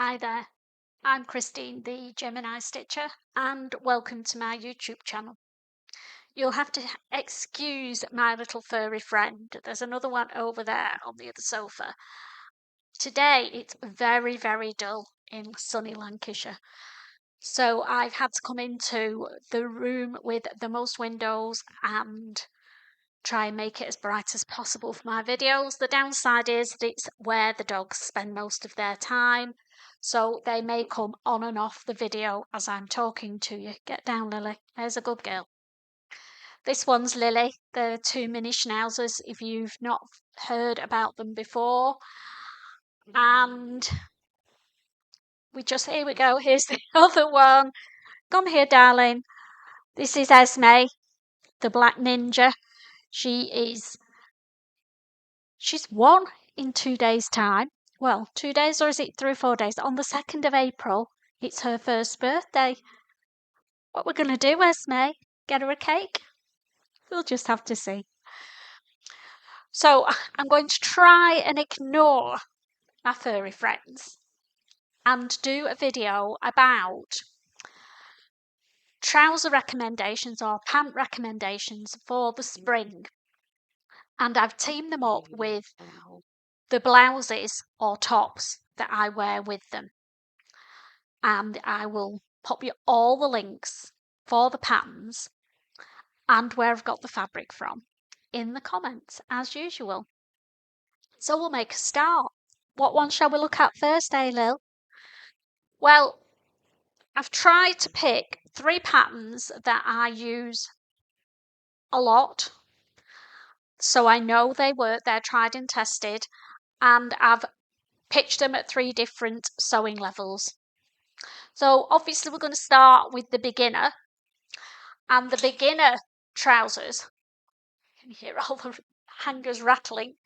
Hi there, I'm Christine, the Gemini Stitcher, and welcome to my YouTube channel. You'll have to excuse my little furry friend. There's another one over there on the other sofa. Today it's very, very dull in sunny Lancashire. So I've had to come into the room with the most windows and try and make it as bright as possible for my videos. The downside is that it's where the dogs spend most of their time, so they may come on and off the video as I'm talking to you. Get down, Lily. There's a good girl. This one's Lily. They're two mini schnauzers, if you've not heard about them before. And here we go. Here's the other one. Come here, darling. This is Esme, the black ninja. She's 1 in 2 days' time. Well, 2 days, or is it 3 or 4 days? On the 2nd of April, it's her first birthday. What we're going to do, Esme? Get her a cake? We'll just have to see. So I'm going to try and ignore my furry friends and do a video about trouser recommendations or pant recommendations for the spring. And I've teamed them up with the blouses or tops that I wear with them. And I will pop you all the links for the patterns and where I've got the fabric from in the comments, as usual. So we'll make a start. What one shall we look at first, Lil? Well, I've tried to pick 3 patterns that I use a lot, so I know they work, they're tried and tested, and I've pitched them at 3 different sewing levels. So obviously we're going to start with the beginner, and the beginner trousers, you can hear all the hangers rattling,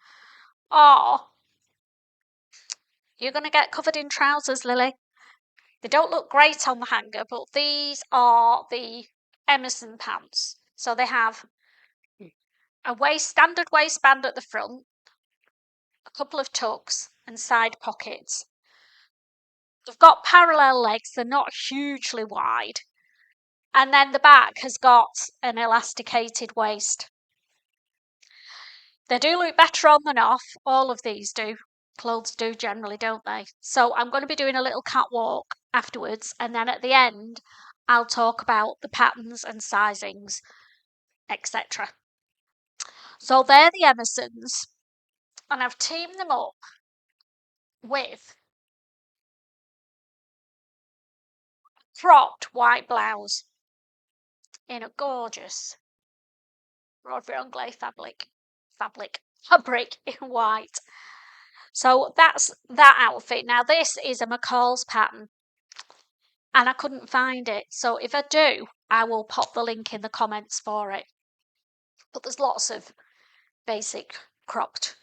you're going to get covered in trousers, Lily. They don't look great on the hanger, but these are the Emerson Pants. So they have a standard waistband at the front, a couple of tucks and side pockets. They've got parallel legs, they're not hugely wide. And then the back has got an elasticated waist. They do look better on than off. All of these do. Clothes do generally, don't they? So I'm going to be doing a little catwalk afterwards, and then at the end I'll talk about the patterns and sizings, etc. So they're the Emersons, and I've teamed them up with a cropped white blouse in a gorgeous Rodriguez fabric in white. So that's that outfit. Now this is a McCall's pattern, and I couldn't find it. So if I do, I will pop the link in the comments for it. But there's lots of basic cropped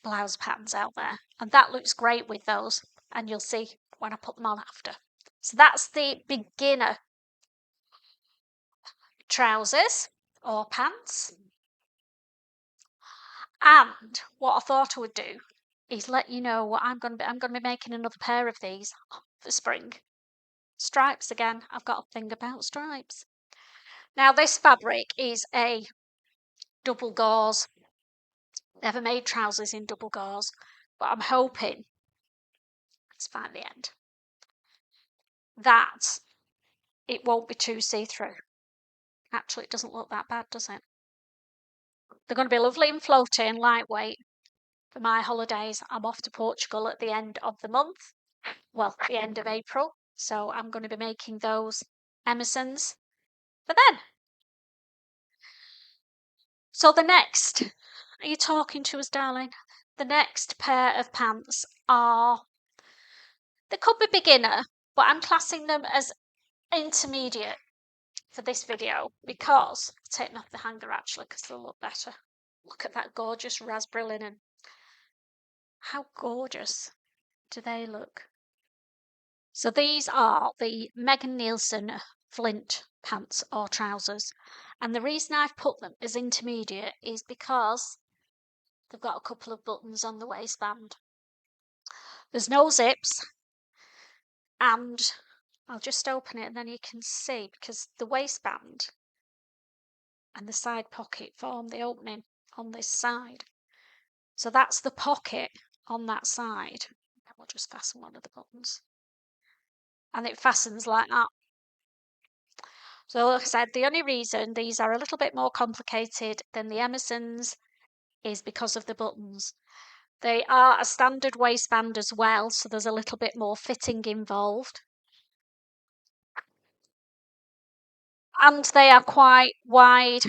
blouse patterns out there, and that looks great with those, and you'll see when I put them on after. So that's the beginner trousers or pants. And what I thought I would do is let you know what I'm going to be making another pair of these for spring. Stripes again. I've got a thing about stripes. Now this fabric is a double gauze. Never made trousers in double gauze, but I'm hoping, let's find the end, that it won't be too see-through. Actually, it doesn't look that bad, does it? They're going to be lovely and floaty and lightweight for my holidays. I'm off to Portugal at the end of the month. Well, the end of April. So I'm going to be making those Emersons for then. So the next, are you talking to us, darling? The next pair of pants they could be beginner, but I'm classing them as intermediate for this video because I've taken off the hanger actually because they'll look better. Look at that gorgeous raspberry linen. How gorgeous do they look? So these are the Megan Neilson Flint Pants or trousers, and the reason I've put them as intermediate is because they've got a couple of buttons on the waistband. There's no zips, And I'll just open it and then you can see, because the waistband and the side pocket form the opening on this side. So that's the pocket on that side. And we'll just fasten one of the buttons. And it fastens like that. So like I said, the only reason these are a little bit more complicated than the Emersons is because of the buttons. They are a standard waistband as well, so there's a little bit more fitting involved. And they are quite wide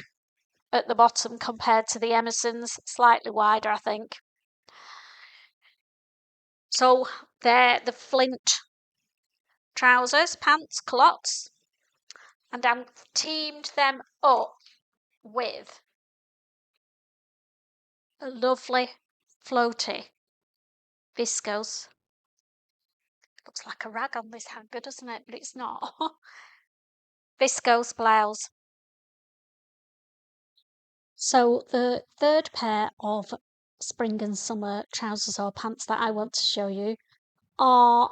at the bottom compared to the Emersons, slightly wider, I think. So they're the Flint trousers, pants, culottes, and I've teamed them up with a lovely floaty viscose. Looks like a rag on this hanger, doesn't it? But it's not. Viscose blouse. So the third pair of spring and summer trousers or pants that I want to show you are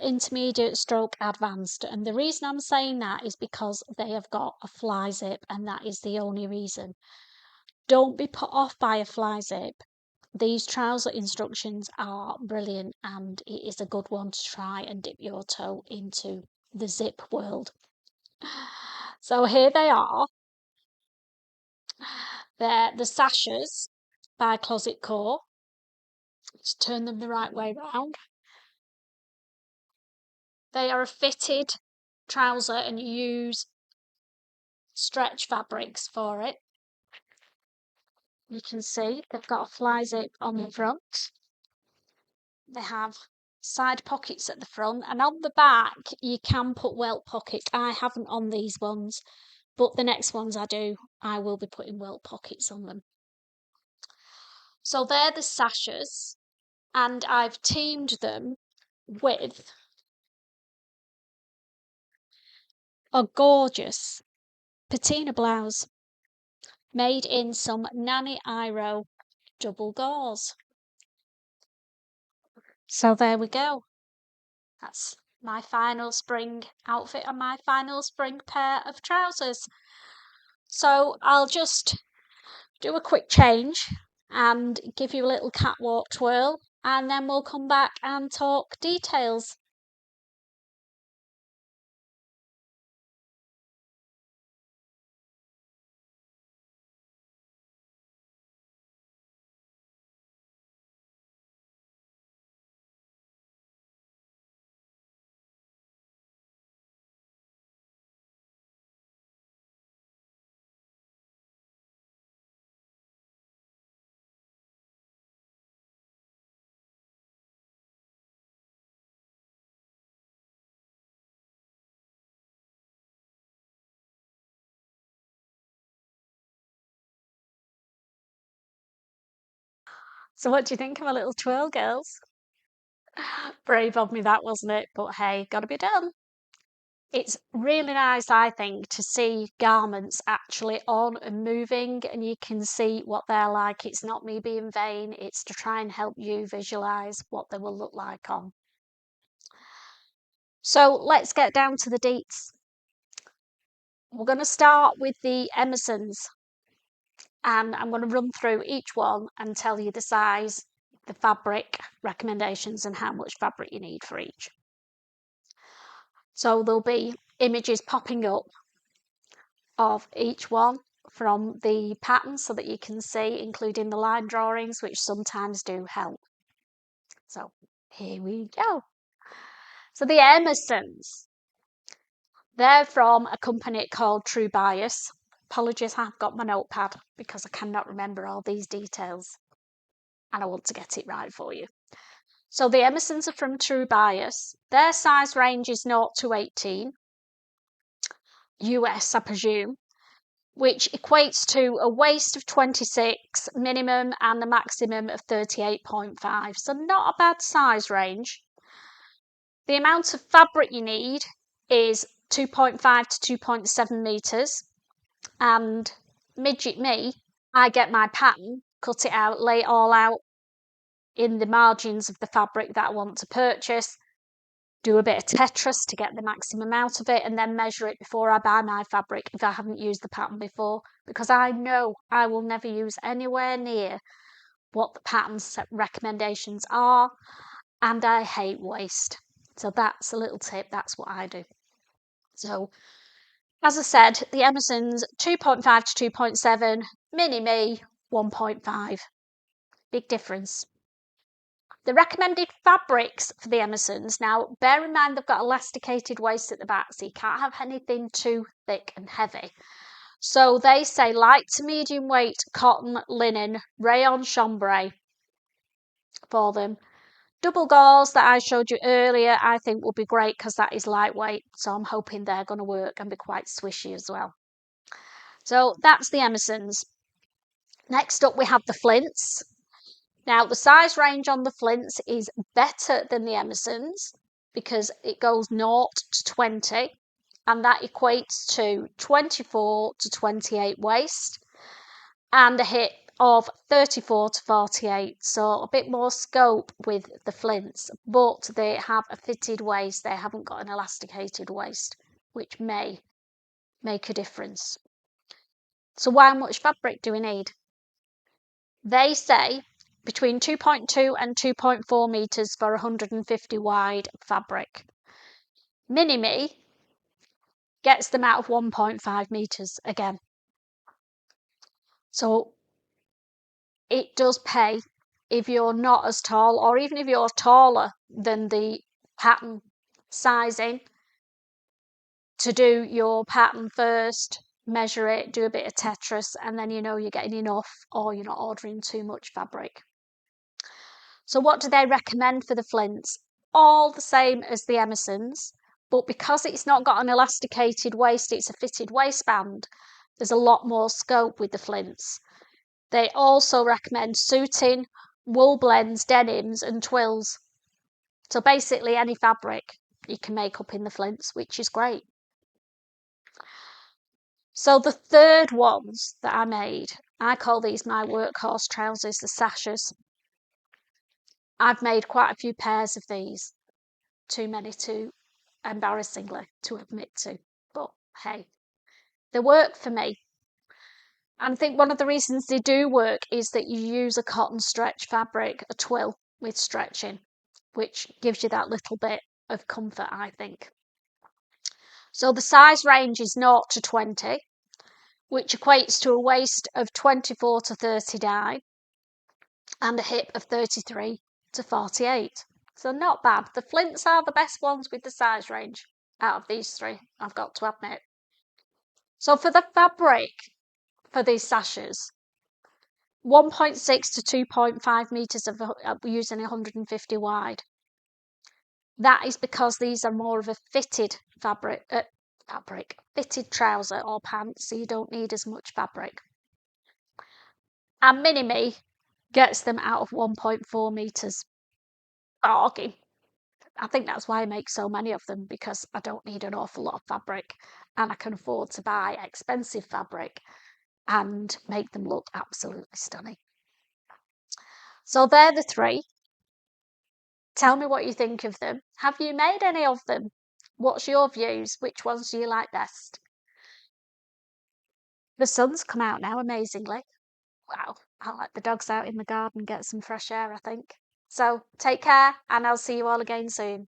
intermediate stroke advanced, and the reason I'm saying that is because they have got a fly zip, and that is the only reason. Don't be put off by a fly zip. These trouser instructions are brilliant, and it is a good one to try and dip your toe into the zip world. So here they are. They're the Sashas by Closet Core. Let's turn them the right way round. They are a fitted trouser and you use stretch fabrics for it. You can see they've got a fly zip on the front. They have side pockets at the front, and on the back you can put welt pockets. I haven't on these ones, but the next ones I will be putting welt pockets on them. So they're the Sashas, and I've teamed them with a gorgeous patina blouse made in some Nanny Iro double gauze. So there we go. That's my final spring outfit and my final spring pair of trousers. So I'll just do a quick change and give you a little catwalk twirl, and then we'll come back and talk details. So what do you think of a little twirl, girls? Brave of me that, wasn't it? But hey, gotta be done. It's really nice, I think, to see garments actually on and moving, and you can see what they're like. It's not me being vain, it's to try and help you visualize what they will look like on. So let's get down to the deets. We're going to start with the Emersons, and I'm going to run through each one and tell you the size, the fabric recommendations, and how much fabric you need for each. So there'll be images popping up of each one from the pattern so that you can see, including the line drawings, which sometimes do help. So here we go. So the Emersons, they're from a company called True Bias. Apologies, I've got my notepad because I cannot remember all these details and I want to get it right for you. So the Emersons are from True Bias. Their size range is 0 to 18, US, I presume, which equates to a waist of 26 minimum and a maximum of 38.5. So not a bad size range. The amount of fabric you need is 2.5 to 2.7 meters. And midget me, I get my pattern, cut it out, lay it all out in the margins of the fabric that I want to purchase, do a bit of Tetris to get the maximum out of it, and then measure it before I buy my fabric if I haven't used the pattern before, because I know I will never use anywhere near what the pattern recommendations are, and I hate waste. So that's a little tip. That's what I do. So as I said, the Emerson's 2.5 to 2.7, Mini Me 1.5. Big difference. The recommended fabrics for the Emersons, now bear in mind they've got elasticated waist at the back, so you can't have anything too thick and heavy. So they say light to medium weight cotton, linen, rayon, chambray for them. Double gauze that I showed you earlier, I think will be great because that is lightweight. So I'm hoping they're going to work and be quite swishy as well. So that's the Emersons. Next up, we have the Flints. Now, the size range on the Flints is better than the Emersons because it goes 0 to 20, and that equates to 24 to 28 waist and a hip of 34 to 48, so a bit more scope with the Flints, but they have a fitted waist. They haven't got an elasticated waist, which may make a difference. So how much fabric do we need? They say between 2.2 and 2.4 meters for 150 wide fabric. Mini Me gets them out of 1.5 meters again. So it does pay if you're not as tall, or even if you're taller than the pattern sizing, to do your pattern first, measure it, do a bit of Tetris, and then you know you're getting enough, or you're not ordering too much fabric. So what do they recommend for the Flints? All the same as the Emersons, but because it's not got an elasticated waist, it's a fitted waistband, there's a lot more scope with the Flints. They also recommend suiting, wool blends, denims, and twills. So basically any fabric you can make up in the Flints, which is great. So the third ones that I made, I call these my workhorse trousers, the Sashas. I've made quite a few pairs of these, too many to, embarrassingly, to admit to, but hey, they work for me. And I think one of the reasons they do work is that you use a cotton stretch fabric, a twill with stretching, which gives you that little bit of comfort, I think. So the size range is 0 to 20, which equates to a waist of 24 to 30 dye and a hip of 33 to 48. So not bad. The Flints are the best ones with the size range out of these three, I've got to admit. So for the fabric for these sashes, 1.6 to 2.5 meters of using 150 wide. That is because these are more of a fitted fitted trouser or pants, so you don't need as much fabric. And Mini Me gets them out of 1.4 meters. Bargain. I think that's why I make so many of them, because I don't need an awful lot of fabric and I can afford to buy expensive fabric and make them look absolutely stunning. So they're the three. Tell me what you think of them. Have you made any of them? What's your views? Which ones do you like best? The sun's come out now, amazingly. Wow, I'll let the dogs out in the garden, get some fresh air, I think. So take care, and I'll see you all again soon.